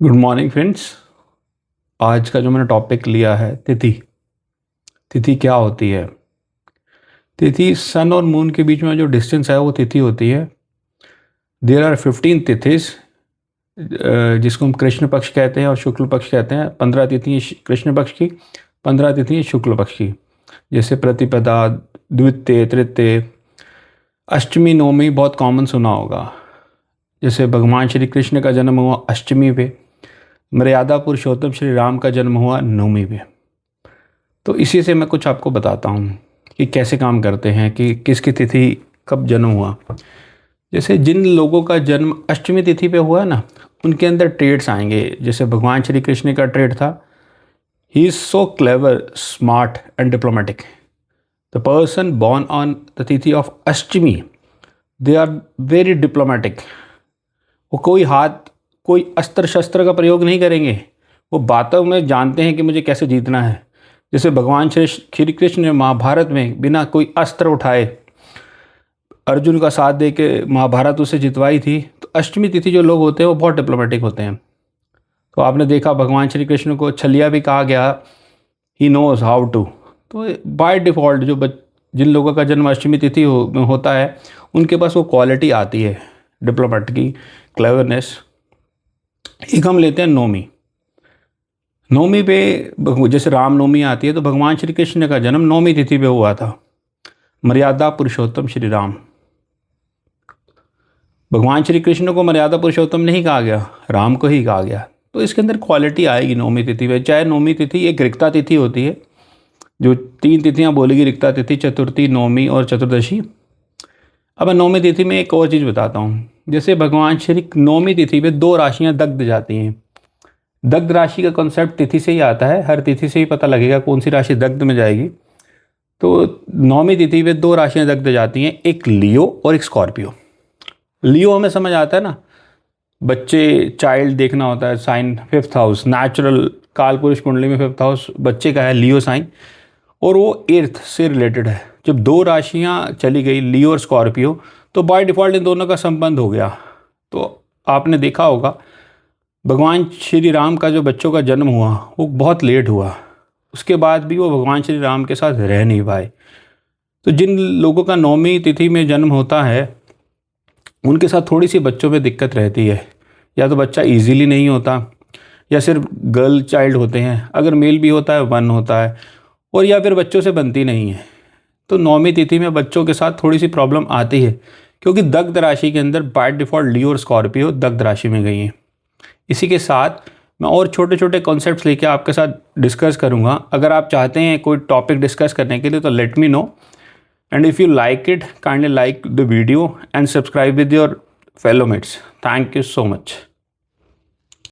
Good morning friends. आज का जो मैंने टॉपिक लिया है तिथि। तिथि क्या होती है? तिथि सन और मून के बीच में जो डिस्टेंस है वो तिथि होती है। देयर आर 15 तिथिस, जिसको हम कृष्ण पक्ष कहते हैं और शुक्ल पक्ष कहते हैं। 15 तिथि कृष्ण पक्ष की, 15 तिथि शुक्ल पक्ष की। जैसे प्रतिपदा, द्वितीय, तृतीय, अष्टमी, नवमी बहुत कॉमन सुना होगा। जैसे भगवान श्री कृष्ण का जन्म हुआ अष्टमी पे, मर्यादा पुरुषोत्तम श्री राम का जन्म हुआ नवमी पे। तो इसी से मैं कुछ आपको बताता हूँ कि कैसे काम करते हैं, कि किसकी तिथि कब जन्म हुआ। जैसे जिन लोगों का जन्म अष्टमी तिथि पे हुआ ना, उनके अंदर ट्रेड्स आएंगे। जैसे भगवान श्री कृष्ण का ट्रेड था, he is so clever, smart and diplomatic. The person born on the तिथि of Ashtami, they are very diplomatic. वो कोई अस्त्र शस्त्र का प्रयोग नहीं करेंगे। वो बातों में जानते हैं कि मुझे कैसे जीतना है। जैसे भगवान श्री कृष्ण ने महाभारत में बिना कोई अस्त्र उठाए अर्जुन का साथ दे के महाभारत उसे जितवाई थी। तो अष्टमी तिथि जो लोग होते हैं वो बहुत डिप्लोमेटिक होते हैं। तो आपने देखा भगवान श्री कृष्ण को छलिया भी कहा गया, ही नोज हाउ टू। तो बाय डिफ़ॉल्ट जिन लोगों का जन्म अष्टमी तिथि में होता है, उनके पास वो क्वालिटी आती है, डिप्लोमेट की, क्लेवरनेस। एक हम लेते हैं नवमी। नवमी पे जैसे रामनवमी आती है, तो भगवान श्री कृष्ण का जन्म नवमी तिथि पे हुआ था। मर्यादा पुरुषोत्तम श्री राम। भगवान श्री कृष्ण को मर्यादा पुरुषोत्तम नहीं कहा गया, राम को ही कहा गया। तो इसके अंदर क्वालिटी आएगी नवमी तिथि पे। चाहे नवमी तिथि एक रिक्ता तिथि होती है, जो 3 तिथियाँ बोलेगी, रिक्ता तिथि, चतुर्थी, नवमी और चतुर्दशी। अब मैं नवमी तिथि में एक और चीज़ बताता हूँ। जैसे भगवान श्री नवमी तिथि पे 2 राशियाँ दग्ध जाती हैं। दग्ध राशि का कॉन्सेप्ट तिथि से ही आता है, हर तिथि से ही पता लगेगा कौन सी राशि दग्ध में जाएगी। तो नवमी तिथि पे 2 राशियाँ दग्ध जाती हैं, एक लियो और एक स्कॉर्पियो। लियो हमें समझ आता है ना, बच्चे, चाइल्ड देखना होता है, साइन 5th हाउस, नेचुरल काल पुरुष कुंडली में 5th हाउस बच्चे का है, लियो साइन, और वो एर्थ से रिलेटेड है। जब 2 राशियाँ चली गई, लियो और स्कॉर्पियो, तो बाय डिफ़ॉल्ट इन दोनों का संबंध हो गया। तो आपने देखा होगा भगवान श्री राम का जो बच्चों का जन्म हुआ वो बहुत लेट हुआ, उसके बाद भी वो भगवान श्री राम के साथ रह नहीं पाए। तो जिन लोगों का नवमी तिथि में जन्म होता है, उनके साथ थोड़ी सी बच्चों में दिक्कत रहती है। या तो बच्चा इजीली नहीं होता, या सिर्फ गर्ल चाइल्ड होते हैं, अगर मेल भी होता है 1 होता है, और या फिर बच्चों से बनती नहीं है। तो नवमी तिथि में बच्चों के साथ थोड़ी सी प्रॉब्लम आती है, क्योंकि दग्ध राशि के अंदर बाय डिफ़ॉल्ट लियो और स्कॉर्पियो दग्ध राशि में गई हैं। इसी के साथ मैं और छोटे छोटे कॉन्सेप्ट्स लेके आपके साथ डिस्कस करूँगा। अगर आप चाहते हैं कोई टॉपिक डिस्कस करने के लिए, तो let me know, and if you like it, kindly like the video and subscribe with your fellow mates. Thank you so much.